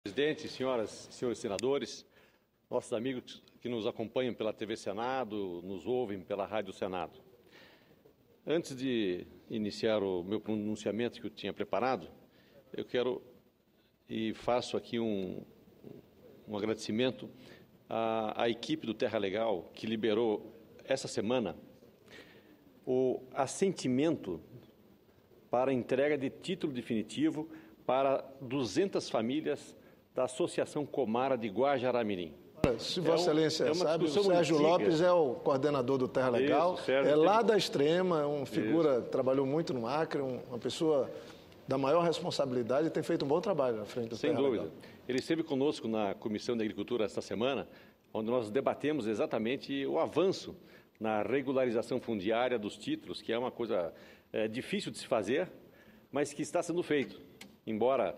Presidente, senhoras e senhores senadores, nossos amigos que nos acompanham pela TV Senado, nos ouvem pela Rádio Senado. Antes de iniciar o meu pronunciamento que eu tinha preparado, eu quero e faço aqui um agradecimento à equipe do Terra Legal, que liberou essa semana o assentimento para a entrega de título definitivo para 200 famílias da Associação Comara de Guajará-Mirim. Se Vossa Excelência sabe, o Sérgio antiga. Lopes é o coordenador do Terra Legal, Isso, Sérgio, é lá da Extrema, é uma figura, trabalhou muito no Acre, uma pessoa da maior responsabilidade e tem feito um bom trabalho na frente do Terra Legal. Sem dúvida. Ele esteve conosco na Comissão de Agricultura esta semana, onde nós debatemos exatamente o avanço na regularização fundiária dos títulos, que é uma coisa difícil de se fazer, mas que está sendo feito, embora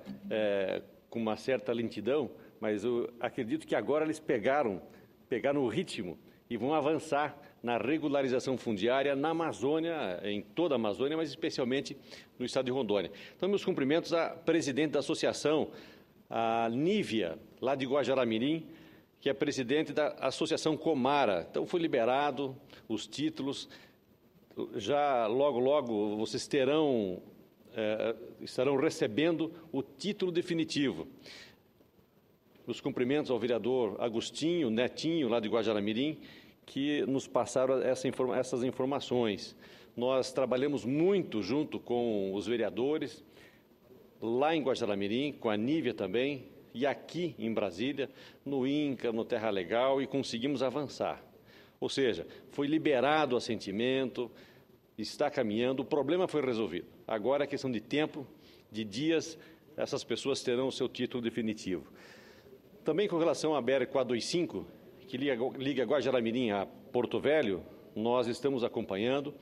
com uma certa lentidão, mas eu acredito que agora eles pegaram o ritmo e vão avançar na regularização fundiária na Amazônia, em toda a Amazônia, mas especialmente no estado de Rondônia. Então, meus cumprimentos à presidente da associação, a Nívia, lá de Guajará-Mirim, que é presidente da Associação Comara. Então, foi liberado os títulos, já logo vocês estarão recebendo o título definitivo. Os cumprimentos ao vereador Agostinho Netinho, lá de Guajará-Mirim, que nos passaram essas informações. Nós trabalhamos muito junto com os vereadores, lá em Guajará-Mirim, com a Nívia também, e aqui em Brasília, no INCRA, no Terra Legal, e conseguimos avançar. Ou seja, foi liberado o assentimento, está caminhando, o problema foi resolvido. Agora é questão de tempo, de dias, essas pessoas terão o seu título definitivo. Também com relação à BR-425, que liga Guajará-Mirim a Porto Velho, nós estamos acompanhando,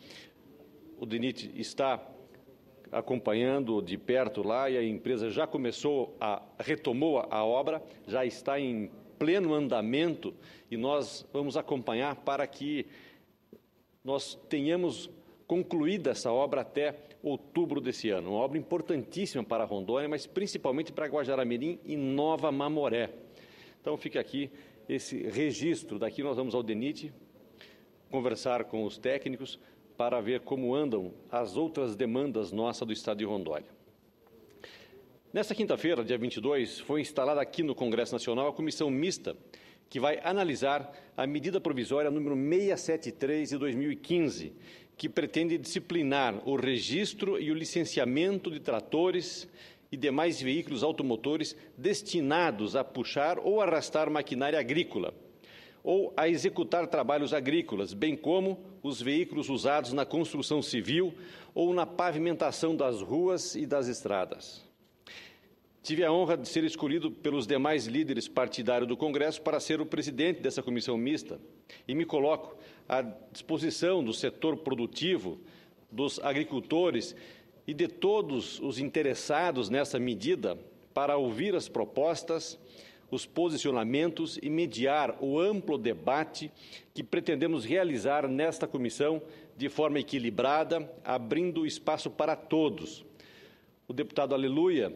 o DENIT está acompanhando de perto lá e a empresa já retomou a obra, já está em pleno andamento e nós vamos acompanhar para que nós tenhamos concluída essa obra até outubro desse ano. Uma obra importantíssima para Rondônia, mas principalmente para Guajará-Mirim e Nova Mamoré. Então, fica aqui esse registro. Daqui nós vamos ao DENIT conversar com os técnicos para ver como andam as outras demandas nossas do Estado de Rondônia. Nesta quinta-feira, dia 22, foi instalada aqui no Congresso Nacional a comissão mista que vai analisar a medida provisória número 673 de 2015, que pretende disciplinar o registro e o licenciamento de tratores e demais veículos automotores destinados a puxar ou arrastar maquinária agrícola ou a executar trabalhos agrícolas, bem como os veículos usados na construção civil ou na pavimentação das ruas e das estradas. Tive a honra de ser escolhido pelos demais líderes partidários do Congresso para ser o presidente dessa comissão mista e me coloco à disposição do setor produtivo, dos agricultores e de todos os interessados nessa medida para ouvir as propostas, os posicionamentos e mediar o amplo debate que pretendemos realizar nesta comissão de forma equilibrada, abrindo espaço para todos. O deputado Aleluia,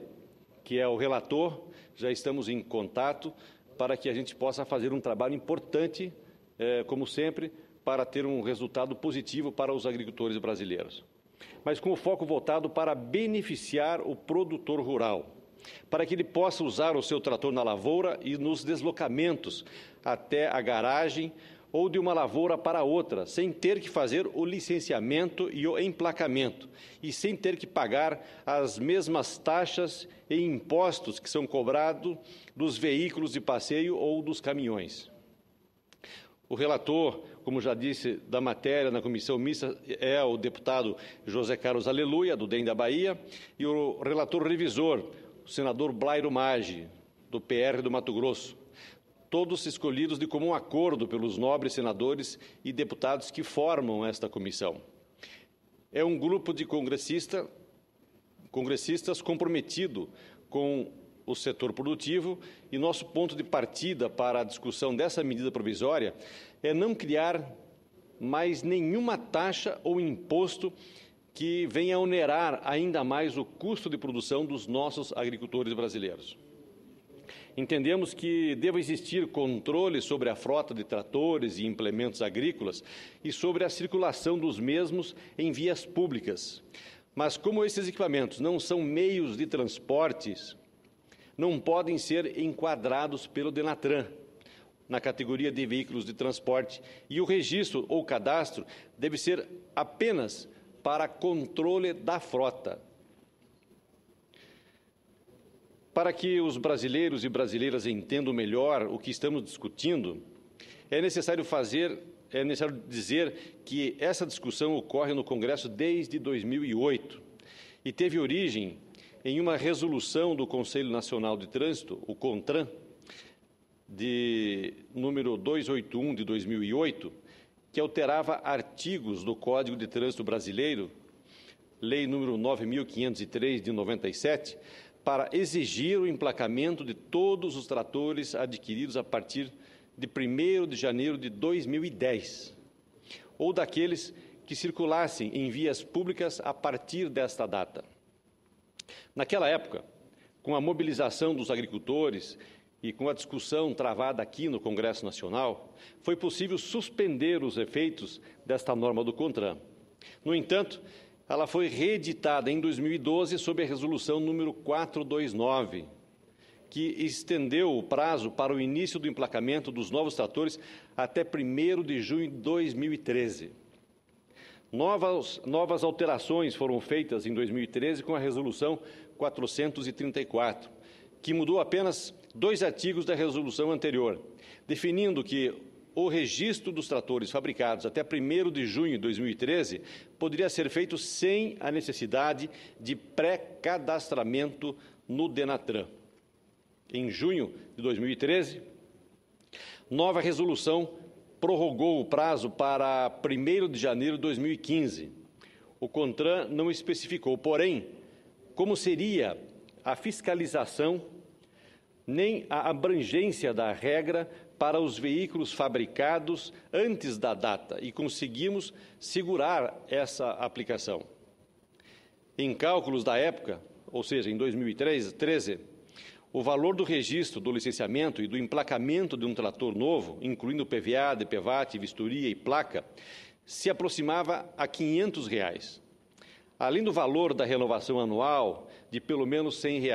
que é o relator, já estamos em contato para que a gente possa fazer um trabalho importante, como sempre, para ter um resultado positivo para os agricultores brasileiros. Mas com o foco voltado para beneficiar o produtor rural, para que ele possa usar o seu trator na lavoura e nos deslocamentos até a garagem ou de uma lavoura para outra, sem ter que fazer o licenciamento e o emplacamento, e sem ter que pagar as mesmas taxas e impostos que são cobrados dos veículos de passeio ou dos caminhões. O relator, como já disse, da matéria na comissão mista é o deputado José Carlos Aleluia, do DEM da Bahia, e o relator revisor, o senador Blairo Maggi, do PR do Mato Grosso, todos escolhidos de comum acordo pelos nobres senadores e deputados que formam esta comissão. É um grupo de congressistas comprometido com o setor produtivo e nosso ponto de partida para a discussão dessa medida provisória é não criar mais nenhuma taxa ou imposto que venha onerar ainda mais o custo de produção dos nossos agricultores brasileiros. entendemos que deva existir controle sobre a frota de tratores e implementos agrícolas e sobre a circulação dos mesmos em vias públicas. Mas, como esses equipamentos não são meios de transportes, não podem ser enquadrados pelo Denatran na categoria de veículos de transporte, e o registro ou cadastro deve ser apenas para controle da frota. Para que os brasileiros e brasileiras entendam melhor o que estamos discutindo, é necessário dizer que essa discussão ocorre no Congresso desde 2008 e teve origem em uma resolução do Conselho Nacional de Trânsito, o CONTRAN, de número 281 de 2008, que alterava artigos do Código de Trânsito Brasileiro, Lei número 9.503 de 97, para exigir o emplacamento de todos os tratores adquiridos a partir de 1º de janeiro de 2010, ou daqueles que circulassem em vias públicas a partir desta data. Naquela época, com a mobilização dos agricultores e com a discussão travada aqui no Congresso Nacional, foi possível suspender os efeitos desta norma do CONTRAN. No entanto, ela foi reeditada em 2012 sob a resolução número 429, que estendeu o prazo para o início do emplacamento dos novos tratores até 1º de junho de 2013. Novas alterações foram feitas em 2013 com a resolução 434, que mudou apenas 2 artigos da resolução anterior, definindo que o registro dos tratores fabricados até 1º de junho de 2013 poderia ser feito sem a necessidade de pré-cadastramento no Denatran. Em junho de 2013, nova resolução prorrogou o prazo para 1º de janeiro de 2015. O CONTRAN não especificou, porém, como seria a fiscalização nem a abrangência da regra para os veículos fabricados antes da data e conseguimos segurar essa aplicação. Em cálculos da época, ou seja, em 2013, o valor do registro, do licenciamento e do emplacamento de um trator novo, incluindo PVA, DPVAT, vistoria e placa, se aproximava a R$ 500, além do valor da renovação anual de pelo menos R$ 100.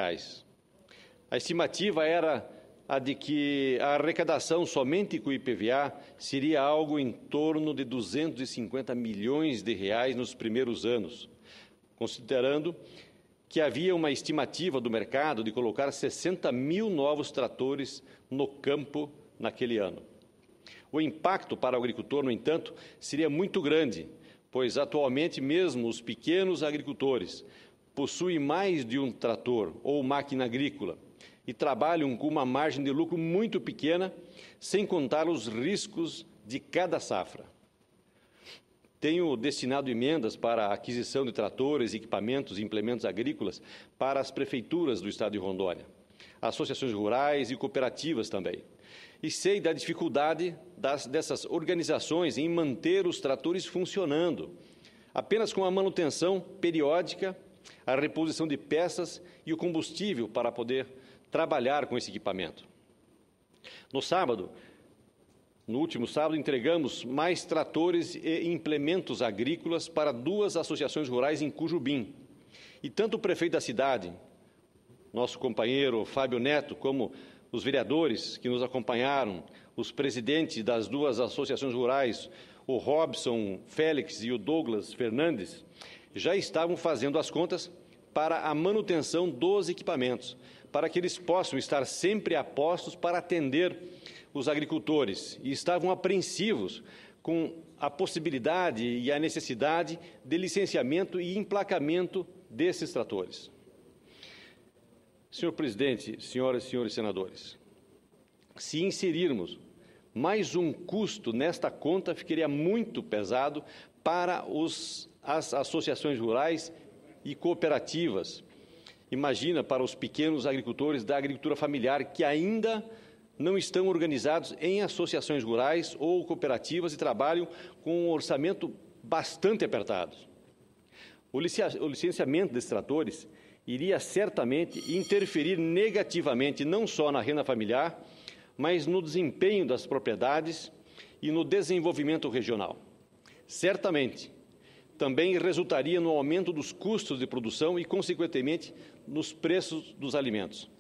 A estimativa era a de que a arrecadação somente com o IPVA seria algo em torno de R$ 250 milhões nos primeiros anos, considerando que havia uma estimativa do mercado de colocar 60 mil novos tratores no campo naquele ano. O impacto para o agricultor, no entanto, seria muito grande, pois atualmente mesmo os pequenos agricultores possuem mais de um trator ou máquina agrícola e trabalham com uma margem de lucro muito pequena, sem contar os riscos de cada safra. Tenho destinado emendas para a aquisição de tratores, equipamentos e implementos agrícolas para as prefeituras do Estado de Rondônia, associações rurais e cooperativas também. E sei da dificuldade dessas organizações em manter os tratores funcionando, apenas com a manutenção periódica, a reposição de peças e o combustível para poder trabalhar com esse equipamento. No último sábado, entregamos mais tratores e implementos agrícolas para 2 associações rurais em Cujubim. E tanto o prefeito da cidade, nosso companheiro Fábio Neto, como os vereadores que nos acompanharam, os presidentes das 2 associações rurais, o Robson Félix e o Douglas Fernandes, já estavam fazendo as contas para a manutenção dos equipamentos, para que eles possam estar sempre a postos para atender os agricultores, e estavam apreensivos com a possibilidade e a necessidade de licenciamento e emplacamento desses tratores. Senhor presidente, senhoras e senhores senadores, se inserirmos mais um custo nesta conta, ficaria muito pesado para as associações rurais e cooperativas. Imagina para os pequenos agricultores da agricultura familiar que ainda não estão organizados em associações rurais ou cooperativas e trabalham com um orçamento bastante apertado. O licenciamento desses tratores iria certamente interferir negativamente não só na renda familiar, mas no desempenho das propriedades e no desenvolvimento regional. Certamente, também resultaria no aumento dos custos de produção e, consequentemente, nos preços dos alimentos.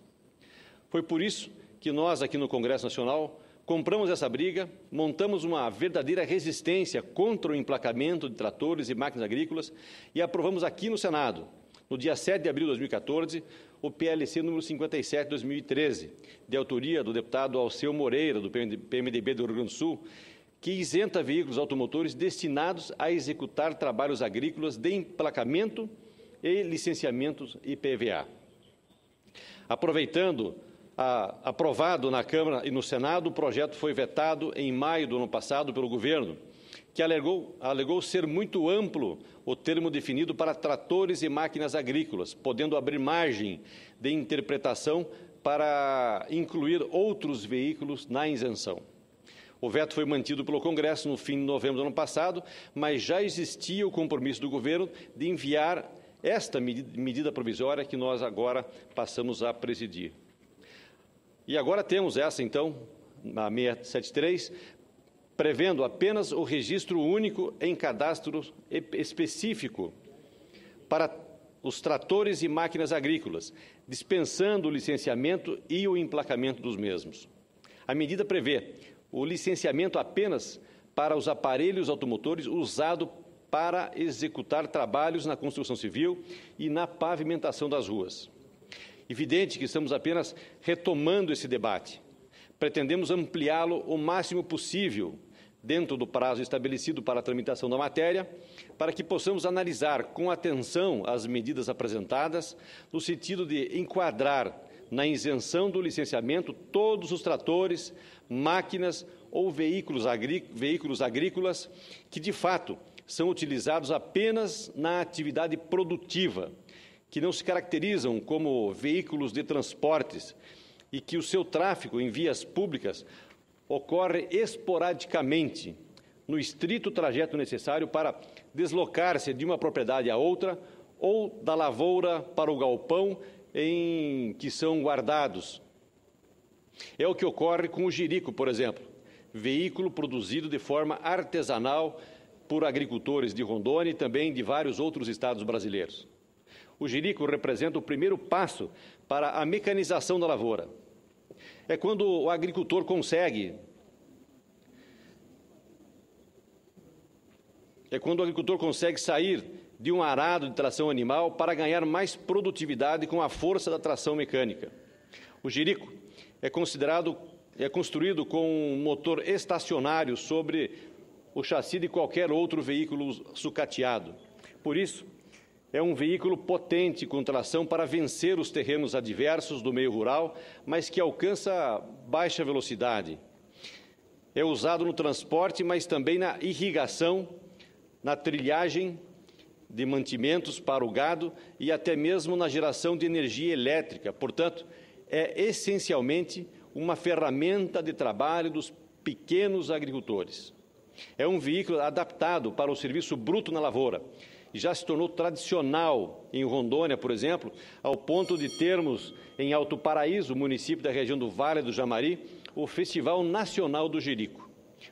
Foi por isso que nós, aqui no Congresso Nacional, compramos essa briga, montamos uma verdadeira resistência contra o emplacamento de tratores e máquinas agrícolas e aprovamos aqui no Senado, no dia 7 de abril de 2014, o PLC número 57 de 2013, de autoria do deputado Alceu Moreira, do PMDB do Rio Grande do Sul, que isenta veículos automotores destinados a executar trabalhos agrícolas de emplacamento e licenciamentos IPVA. Aprovado na Câmara e no Senado, o projeto foi vetado em maio do ano passado pelo governo, que alegou ser muito amplo o termo definido para tratores e máquinas agrícolas, podendo abrir margem de interpretação para incluir outros veículos na isenção. O veto foi mantido pelo Congresso no fim de novembro do ano passado, mas já existia o compromisso do governo de enviar esta medida provisória que nós agora passamos a presidir. E agora temos essa, então, a 673, prevendo apenas o registro único em cadastro específico para os tratores e máquinas agrícolas, dispensando o licenciamento e o emplacamento dos mesmos. A medida prevê o licenciamento apenas para os aparelhos automotores usados para executar trabalhos na construção civil e na pavimentação das ruas. Evidente que estamos apenas retomando esse debate. Pretendemos ampliá-lo o máximo possível, dentro do prazo estabelecido para a tramitação da matéria, para que possamos analisar com atenção as medidas apresentadas, no sentido de enquadrar na isenção do licenciamento todos os tratores, máquinas ou veículos agrícolas que, de fato, são utilizados apenas na atividade produtiva, que não se caracterizam como veículos de transportes e que o seu tráfego em vias públicas ocorre esporadicamente, no estrito trajeto necessário para deslocar-se de uma propriedade a outra ou da lavoura para o galpão em que são guardados. É o que ocorre com o jirico, por exemplo, veículo produzido de forma artesanal por agricultores de Rondônia e também de vários outros estados brasileiros. O jirico representa o primeiro passo para a mecanização da lavoura. É quando o agricultor consegue sair de um arado de tração animal para ganhar mais produtividade com a força da tração mecânica. O jirico é construído com um motor estacionário sobre o chassi de qualquer outro veículo sucateado. Por isso, é um veículo potente com tração para vencer os terrenos adversos do meio rural, mas que alcança baixa velocidade. É usado no transporte, mas também na irrigação, na trilhagem de mantimentos para o gado e até mesmo na geração de energia elétrica. Portanto, é essencialmente uma ferramenta de trabalho dos pequenos agricultores. É um veículo adaptado para o serviço bruto na lavoura e já se tornou tradicional em Rondônia, por exemplo, ao ponto de termos em Alto Paraíso, município da região do Vale do Jamari, o Festival Nacional do Jirico.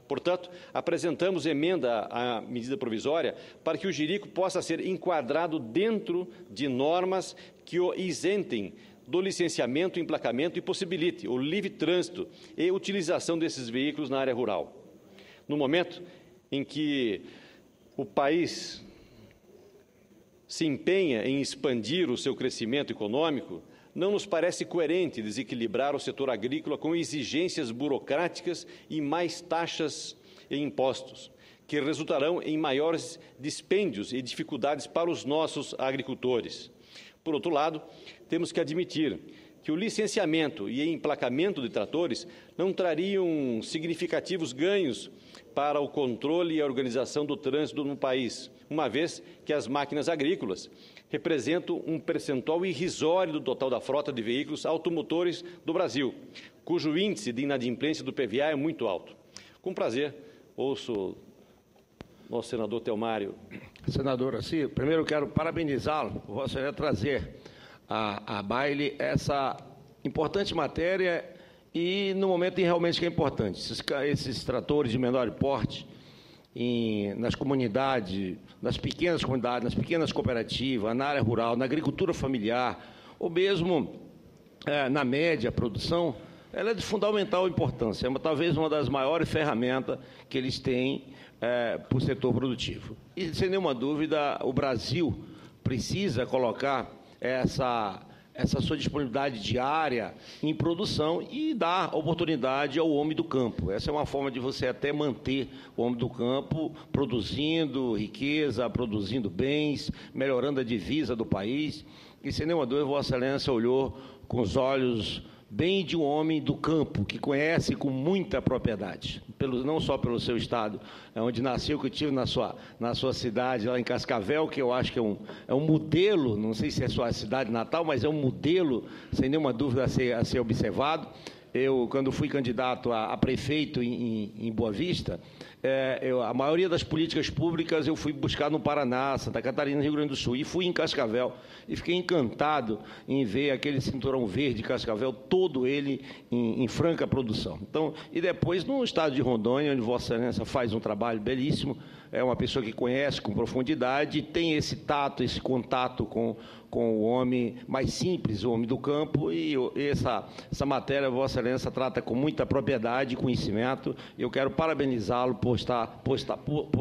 Portanto, apresentamos emenda à medida provisória para que o jirico possa ser enquadrado dentro de normas que o isentem do licenciamento e emplacamento e possibilite o livre trânsito e utilização desses veículos na área rural. No momento em que o país se empenha em expandir o seu crescimento econômico, não nos parece coerente desequilibrar o setor agrícola com exigências burocráticas e mais taxas e impostos, que resultarão em maiores dispêndios e dificuldades para os nossos agricultores. Por outro lado, temos que admitir que o licenciamento e emplacamento de tratores não trariam significativos ganhos para o controle e a organização do trânsito no país, uma vez que as máquinas agrícolas representam um percentual irrisório do total da frota de veículos automotores do Brasil, cujo índice de inadimplência do PVA é muito alto. Com prazer, ouço o nosso senador Telmário. Senador, assim, primeiro eu quero parabenizá-lo por Vossa Senhoria trazer a baile essa importante matéria e no momento realmente que é importante. Esses tratores de menor porte nas comunidades, nas pequenas comunidades, nas pequenas cooperativas, na área rural, na agricultura familiar, ou mesmo na média produção, ela é de fundamental importância. É talvez uma das maiores ferramentas que eles têm para o setor produtivo. E, sem nenhuma dúvida, o Brasil precisa colocar essa sua disponibilidade diária em produção e dar oportunidade ao homem do campo. Essa é uma forma de você até manter o homem do campo produzindo riqueza, produzindo bens, melhorando a divisa do país. E, sem nenhuma dúvida, Vossa Excelência olhou com os olhos bem de um homem do campo, que conhece com muita propriedade, não só pelo seu estado, onde nasceu, que eu tive na sua cidade, lá em Cascavel, que eu acho que é um modelo, não sei se é sua cidade natal, mas é um modelo, sem nenhuma dúvida, a ser observado. Eu, quando fui candidato a prefeito em Boa Vista, a maioria das políticas públicas eu fui buscar no Paraná, Santa Catarina, Rio Grande do Sul, e fui em Cascavel, e fiquei encantado em ver aquele cinturão verde de Cascavel, todo ele em franca produção. Então, e depois no estado de Rondônia, onde Vossa Excelência faz um trabalho belíssimo, é uma pessoa que conhece com profundidade, tem esse tato, esse contato com o homem mais simples, o homem do campo, e essa matéria, Vossa Excelência, trata com muita propriedade e conhecimento. Eu quero parabenizá-lo por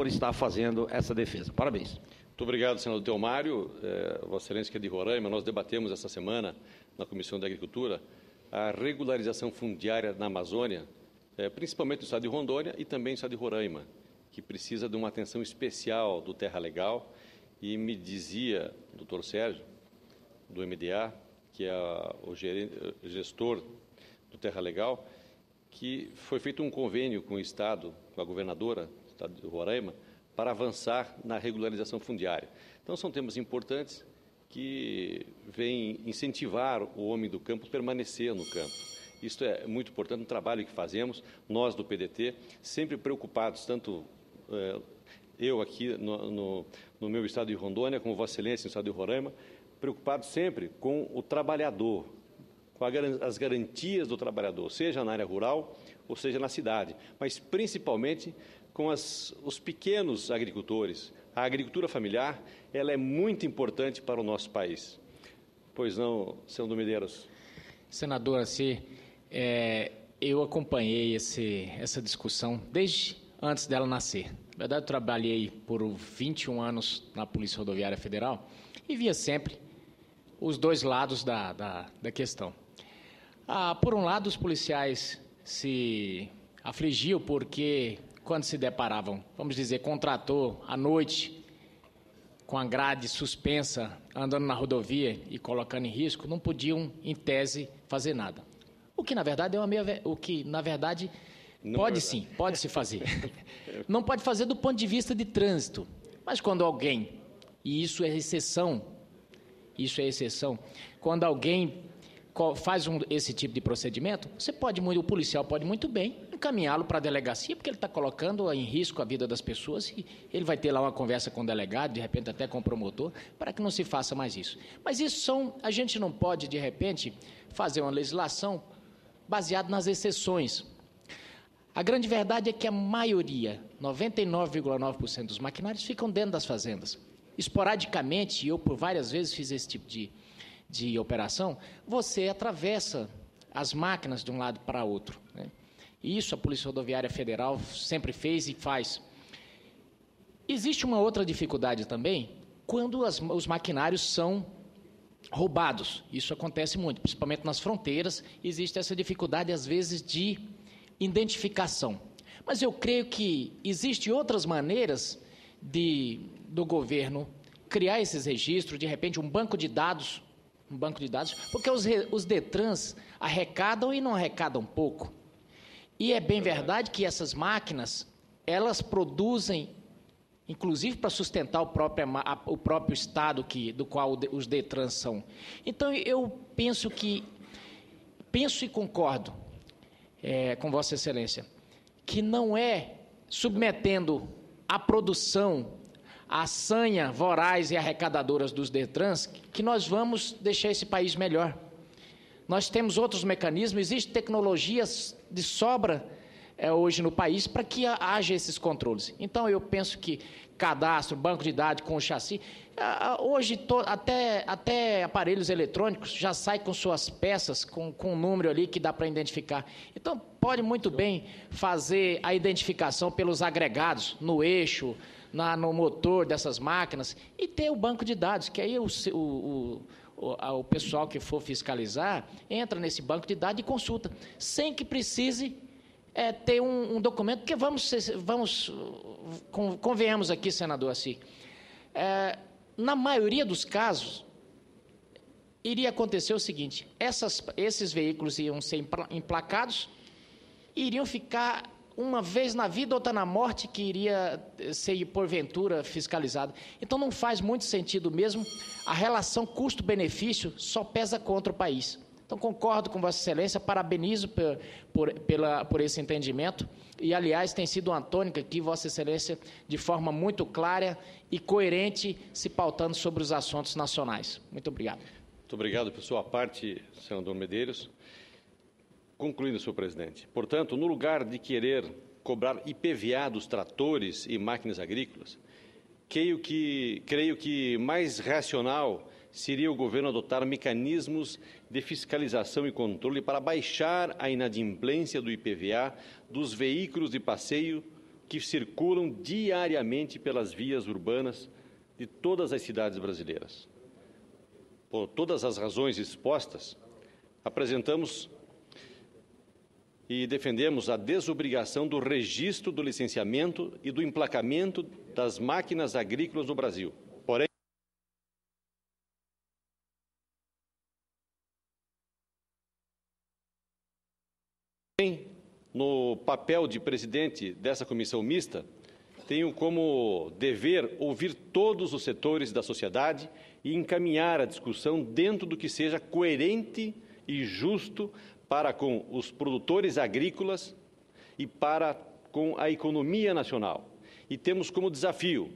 estar fazendo essa defesa. Parabéns. Muito obrigado, senador Teomário. Vossa Excelência, que é de Roraima, nós debatemos essa semana na Comissão da Agricultura a regularização fundiária na Amazônia, principalmente no estado de Rondônia e também no estado de Roraima, que precisa de uma atenção especial do Terra Legal. E me dizia o doutor Sérgio, do MDA, que é o gestor do Terra Legal, que foi feito um convênio com o Estado, com a governadora do Estado de Roraima, para avançar na regularização fundiária. Então, são temas importantes que vêm incentivar o homem do campo a permanecer no campo. Isso é muito importante no trabalho que fazemos, nós do PDT, sempre preocupados, tanto eu aqui no meu estado de Rondônia, como Vossa Excelência no estado de Roraima, preocupados sempre com o trabalhador, com as garantias do trabalhador, seja na área rural ou seja na cidade, mas principalmente com os pequenos agricultores. A agricultura familiar, ela é muito importante para o nosso país. Pois não, senador Medeiros? Senador Assi, eu acompanhei essa discussão desde antes dela nascer. Na verdade, eu trabalhei por 21 anos na Polícia Rodoviária Federal e via sempre os dois lados da questão. Por um lado, os policiais se afligiam porque, quando se deparavam, vamos dizer, com um trator à noite, com a grade suspensa, andando na rodovia e colocando em risco, não podiam, em tese, fazer nada. O que, na verdade, pode sim, pode se fazer. Não pode fazer do ponto de vista de trânsito, mas quando alguém, e isso é exceção, quando alguém faz esse tipo de procedimento, o policial pode muito bem encaminhá-lo para a delegacia, porque ele está colocando em risco a vida das pessoas e ele vai ter lá uma conversa com o delegado, de repente até com o promotor, para que não se faça mais isso. Mas a gente não pode, de repente, fazer uma legislação baseada nas exceções. A grande verdade é que a maioria, 99,9% dos maquinários ficam dentro das fazendas. Esporadicamente, e eu por várias vezes fiz esse tipo de operação, você atravessa as máquinas de um lado para outro, né? Isso a Polícia Rodoviária Federal sempre fez e faz. Existe uma outra dificuldade também, quando os maquinários são roubados. Isso acontece muito, principalmente nas fronteiras, existe essa dificuldade, às vezes, de identificação. Mas eu creio que existem outras maneiras do governo criar esses registros, de repente um banco de dados, porque os DETRANs arrecadam e não arrecadam pouco. E é bem verdade que essas máquinas, elas produzem, inclusive para sustentar o próprio estado do qual os DETRANs são. Então, eu penso e concordo com Vossa Excelência, que não é submetendo a produção a sanha voraz e arrecadadora dos DETRANs, que nós vamos deixar esse país melhor. Nós temos outros mecanismos, existem tecnologias de sobra hoje no país para que haja esses controles. Então, eu penso que cadastro, banco de dados com o chassi, hoje até aparelhos eletrônicos já saem com suas peças, com um número ali que dá para identificar. Então, pode muito bem fazer a identificação pelos agregados, no eixo, no motor dessas máquinas, e ter o banco de dados, que aí o pessoal que for fiscalizar entra nesse banco de dados e consulta, sem que precise ter um documento, porque convenhamos aqui, senador Assis, na maioria dos casos, iria acontecer o seguinte: esses veículos iam ser emplacados, iriam ficar uma vez na vida, outra na morte, que iria ser, porventura, fiscalizado. Então, não faz muito sentido mesmo, a relação custo-benefício só pesa contra o país. Então, concordo com Vossa Excelência, parabenizo por esse entendimento, e, aliás, tem sido uma tônica aqui, Vossa Excelência, de forma muito clara e coerente, se pautando sobre os assuntos nacionais. Muito obrigado. Muito obrigado por sua parte, senador Medeiros. Concluindo, senhor presidente, portanto, no lugar de querer cobrar IPVA dos tratores e máquinas agrícolas, creio que mais racional seria o governo adotar mecanismos de fiscalização e controle para baixar a inadimplência do IPVA dos veículos de passeio que circulam diariamente pelas vias urbanas de todas as cidades brasileiras. Por todas as razões expostas, apresentamos e defendemos a desobrigação do registro do licenciamento e do emplacamento das máquinas agrícolas no Brasil. Porém, no papel de presidente dessa comissão mista, tenho como dever ouvir todos os setores da sociedade e encaminhar a discussão dentro do que seja coerente e justo para com os produtores agrícolas e para com a economia nacional. E temos como desafio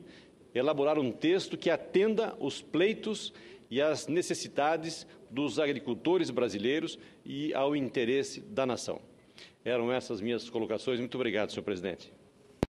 elaborar um texto que atenda os pleitos e as necessidades dos agricultores brasileiros e ao interesse da nação. Eram essas minhas colocações. Muito obrigado, senhor presidente.